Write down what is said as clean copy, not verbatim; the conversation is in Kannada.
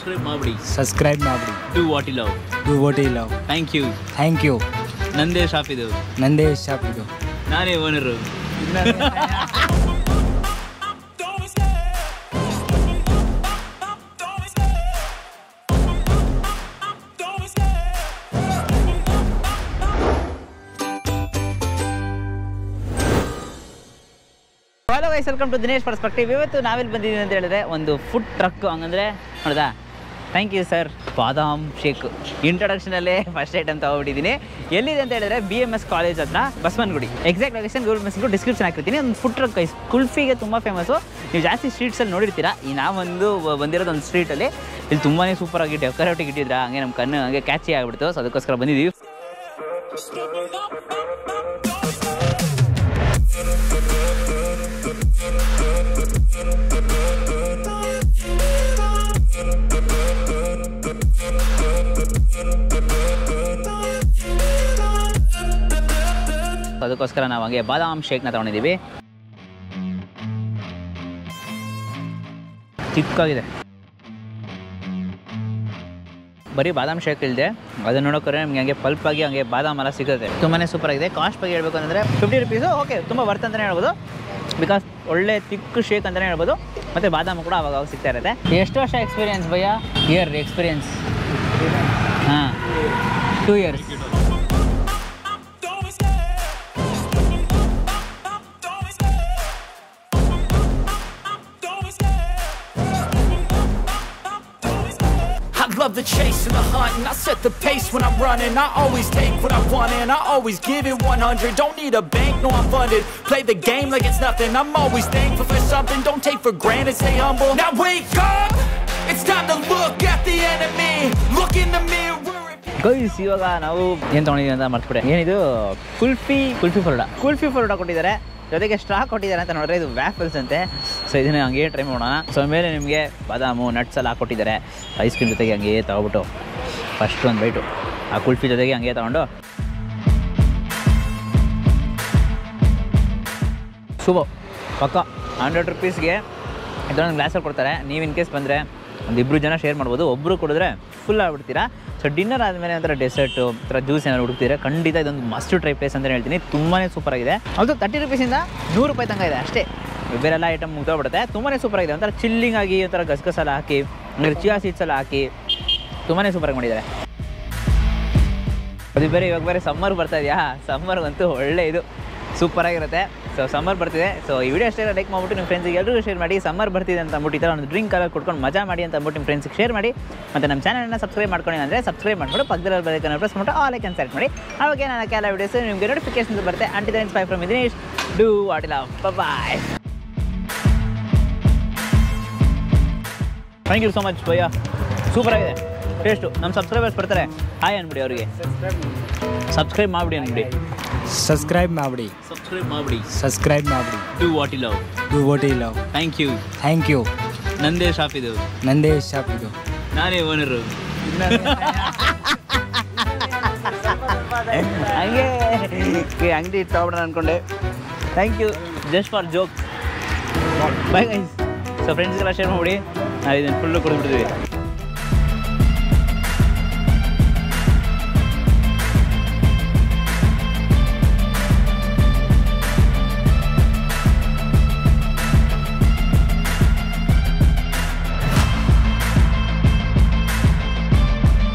ಸಬ್ಸ್ಕ್ರೈಬ್ ಮಾಡಿ Do what you love. Thank you. ನಂದೇ ಶಾಪ್ ಇದು. ನಾನೇ owner. Hello guys, welcome to Dinesh perspective. ಇವತ್ತು ನಾವೆಲ್ಲಿ ಬಂದಿದ್ದೀವಿ ಅಂತ ಹೇಳಿದ್ರೆ ಒಂದು ಫುಡ್ ಟ್ರಕ್. ಹಂಗಂದ್ರೆ ನೋಡ್ದಾ, thank you sir. Badam shake ಇಂಟ್ರೊಡಕ್ಷನಲ್ಲೇ ಫಸ್ಟ್ ಐಟಮ್ ತಗೊಬಿಟ್ಟಿದ್ದೀನಿ. ಎಲ್ಲಿದೆ ಅಂತ ಹೇಳಿದ್ರೆ BMS ಕಾಲೇಜ್ ಹತ್ರ ಬಸವನಗುಡಿ. ಎಕ್ಸಾಕ್ಟ್ ಲೊಕೇಶನ್ ಗೂಗಲ್ ಮ್ಯಾಪ್ಸ್ಗೂ ಡಿಸ್ಕ್ರಿಪ್ಷನ್ ಹಾಕಿರ್ತೀನಿ. ಒಂದು ಫುಡ್ ಟ್ರಕ್ ಗೈಸ್, ಕುಲ್ಫಿಗೆ ತುಂಬ ಫೇಮಸ್ಸು. ನೀವು ಜಾಸ್ತಿ ಸ್ಟ್ರೀಟ್ಸಲ್ಲಿ ನೋಡಿರ್ತೀರಾ. ಈ ನಾವೊಂದು ಬಂದಿರೋದು ಒಂದು ಸ್ಟ್ರೀಟಲ್ಲಿ. ಇಲ್ಲಿ ತುಂಬಾ ಸೂಪರಾಗಿ ಡೆಕೋರೇಟಿವ್ ಇಟ್ಟಿದ್ರೆ ಹಂಗೆ ನಮ್ಮ ಕಣ್ಣು ಹಂಗೆ ಕ್ಯಾಚಿ ಆಗಿಬಿಡ್ತು. ಸೊ ಅದಕ್ಕೋಸ್ಕರ ಬಂದಿದ್ದೀವಿ. ಅದಕ್ಕೋಸ್ಕರ ನಾವು ಹಂಗೆ ಬಾದಾಮ್ ಶೇಕ್ನ ತೊಗೊಂಡಿದ್ದೀವಿ. ಚಿಕ್ಕಾಗಿದೆ, ಬರೀ ಬಾದಾಮ್ ಶೇಕ್ ಇಲ್ಲದೆ ಅದನ್ನು ನೋಡೋಕೆ ನಿಮಗೆ ಹಂಗೆ ಪಲ್ಪಾಗಿ ಹಂಗೆ ಬಾದಾಮ್ ಎಲ್ಲ ಸಿಗುತ್ತೆ. ತುಂಬಾ ಸೂಪರಾಗಿದೆ. ಕಾಸ್ಟ್ ಬಗ್ಗೆ ಹೇಳ್ಬೇಕು ಅಂದರೆ 50 rupees. ಓಕೆ, ತುಂಬ ವರ್ತ್ ಅಂತಲೇ ಹೇಳ್ಬೋದು. ಬಿಕಾಸ್ ಒಳ್ಳೆ ತಿಕ್ಕು ಶೇಕ್ ಅಂತಲೇ ಹೇಳ್ಬೋದು. ಮತ್ತು ಬಾದಾಮ್ ಕೂಡ ಅವಾಗ ಸಿಗ್ತಾ ಇರುತ್ತೆ. ಎಷ್ಟು ವರ್ಷ ಎಕ್ಸ್ಪೀರಿಯನ್ಸ್ ಭಯ್ಯ? Year experience? ಹಾಂ, 2 years. Love the chase and the hunt, and I set the pace when I'm running. I always take what I want and I always give it 100. Don't need a bank, no I'm funded. Play the game like it's nothing. I'm always thankful for something. Don't take for granted, stay humble. Now wake up, it's time to look at the enemy. Look in the mirror. Guys, ಇವಾಗ ನಾವು ಏನು ತೊಗೊಂಡಿದ್ದೀವಿ ಅಂತ ಮರ್ತ್ಬಿಟ್ಟೆ. ಏನಿದು? ಕುಲ್ಫಿ ಫರೋಡಾ ಕೊಟ್ಟಿದ್ದಾರೆ. ಜೊತೆಗೆ ಸ್ಟ್ರಾ ಕೊಟ್ಟಿದ್ದಾರೆ ಅಂತ ನೋಡಿದ್ರೆ ಇದು ವ್ಯಾಫಲ್ಸ್ ಅಂತೆ. ಸೊ ಇದನ್ನು ಹಂಗೆ ಟ್ರೈ ಮಾಡೋಣ. ಸೊ ಮೇಲೆ ನಿಮಗೆ ಬಾದಾಮು ನಟ್ಸ್ ಎಲ್ಲ ಹಾಕ್ಕೊಟ್ಟಿದ್ದಾರೆ. ಐಸ್ ಕ್ರೀಮ್ ಜೊತೆಗೆ ಹಂಗೆ ತೊಗೊಬಿಟ್ಟು ಫಸ್ಟ್ ಒಂದು ಬೈಟು ಆ ಕುಲ್ಫಿ ಜೊತೆಗೆ ಹಂಗೆ ತೊಗೊಂಡು ಶುಭ ಪಕ್ಕ 100 rupeesಗೆ ಇದೊಂದು ಗ್ಲಾಸಲ್ಲಿ ಕೊಡ್ತಾರೆ. ನೀವು ಇನ್ ಕೇಸ್ ಬಂದರೆ ಒಂದು 2 ಜನ ಶೇರ್ ಮಾಡ್ಬೋದು. ಒಬ್ಬರು ಕುಡಿದ್ರೆ ಫುಲ್ ಆಗ್ಬಿಡ್ತೀರಾ. ಸೊ ಡಿನ್ನರ್ ಆದಮೇಲೆ ಒಂಥರ ಡೆಸರ್ಟು ಒಂಥರ ಜ್ಯೂಸ್ ಏನಾದ್ರು ಹುಡುಕ್ತೀರಾ, ಖಂಡಿತ ಇದೊಂದು ಮಸ್ಟ್ ಟ್ರೈ ಪ್ಲೇಸ್ ಅಂತ ಹೇಳ್ತೀನಿ. ತುಂಬಾ ಸೂಪರಾಗಿದೆ. ಅದು 30 rupeesಯಿಂದ 100 ರೂಪಾಯಿ ತನಕ ಇದೆ ಅಷ್ಟೇ. ಬೇರೆಲ್ಲ ಐಟಮ್ ಮುಗ್ದೋಗ್ಬಿಡುತ್ತೆ. ತುಂಬಾ ಸೂಪರಾಗಿದೆ. ಒಂಥರ ಚಿಲ್ಲಿಂಗ್ ಆಗಿ ಒಂಥರ ಗಸಗಸೆಲ್ಲ ಹಾಕಿ, ಅಂದರೆ ಚಿಯಾ ಸೀಡ್ಸ್ ಎಲ್ಲ ಹಾಕಿ ತುಂಬಾ ಸೂಪರಾಗಿ ಮಾಡಿದ್ದಾರೆ. ಅದು ಬೇರೆ ಇವಾಗ ಬೇರೆ ಸಮ್ಮರ್ ಬರ್ತಾ ಇದೆಯಾ, ಸಮ್ಮರ್ಗಂತೂ ಒಳ್ಳೆ ಇದು ಸೂಪರಾಗಿರುತ್ತೆ. ಸೊ ಸಮ್ಮರ್ ಬರ್ತಿದೆ. ಸೊ ಈ ವಿಡಿಯೋ ಅಷ್ಟೇ ಲೈಕ್ ಮಾಡಿಬಿಟ್ಟು ನಿಮ್ಮ ಫ್ರೆಂಡ್ಸಿಗೆ ಎಲ್ಲರಿಗೂ ಶೇರ್ ಮಾಡಿ. ಸಮ್ಮರ್ ಬರ್ತಿದೆ ಅಂತ ಅಂದ್ಬಿಟ್ಟು ಈ ಥರ ಒಂದು ಡ್ರಿಂಕ್ ಎಲ್ಲ ಕುಡ್ಕೊಂಡು ಮಜಾ ಮಾಡಿ ಅಂತ ಅಂದ್ಬಿಟ್ಟು ನಿಮ್ಮ ಫ್ರೆಂಡ್ಸಿಗೆ ಶೇರ್ ಮಾಡಿ. ಮತ್ತು ನಮ್ಮ ಚಾನಲ್ನ ಸಬ್ಸ್ಕ್ರೈಬ್ ಮಾಡ್ಕೊಂಡು ಅಂದರೆ ಸಬ್ಸ್ಕ್ರೈಬ್ ಮಾಡಿಬಿಟ್ಟು ಪಕ್ಕದಲ್ಲಿ ಬೆಳಕನ್ನು ಪ್ರೆಸ್ ಮಾಡಿಬಿಟ್ಟು ಆಲ್ ಐಕನ್ ಸೆಲೆಕ್ಟ್ ಮಾಡಿ. ಅವಾಗ ನಾನು ಕೆಲ ವಿಡಿಯೋಸ್ ನಿಮಗೆ ನೋಟಿಫಿಕೇಶನ್ ಬರುತ್ತೆ. Until then bye from Dinesh. Do what you love. Bye. Thank you so much ಭಯ್ಯ. ಸೂಪರಾಗಿದೆ ಟೇಸ್ಟು. ನಮ್ಮ ಸಬ್ಸ್ಕ್ರೈಬರ್ಸ್ ಬರ್ತಾರೆ, ಹಾಯ್ ಅಂದ್ಬಿಡಿ ಅವರಿಗೆ. ಸಬ್ಸ್ಕ್ರೈಬ್ ಮಾಡಿಬಿಡಿ ಅಂದ್ಬಿಡಿ. ಸಬ್ಸ್ಕ್ರೈಬ್ ಮಾಡಿ. Do what you love. Thank you. ನಂದೇ ಶಾಪ್ ಇದು. ನಾನೇ ಓನರು. ಹಂಗೆ ಅಂಗಡಿ ತಗೊಬಿಡೋಣ ಅಂದ್ಕೊಂಡೆ. Thank you, just for joke. Bye guys. So ಫ್ರೆಂಡ್ಸ್ಗೆಲ್ಲ ಶೇರ್ ಮಾಡಿಬಿಡಿ. ನಾವು ಇದನ್ನು ಫುಲ್ಲು ಕೊಡ್ಬಿಟ್ಟಿದ್ದೀವಿ.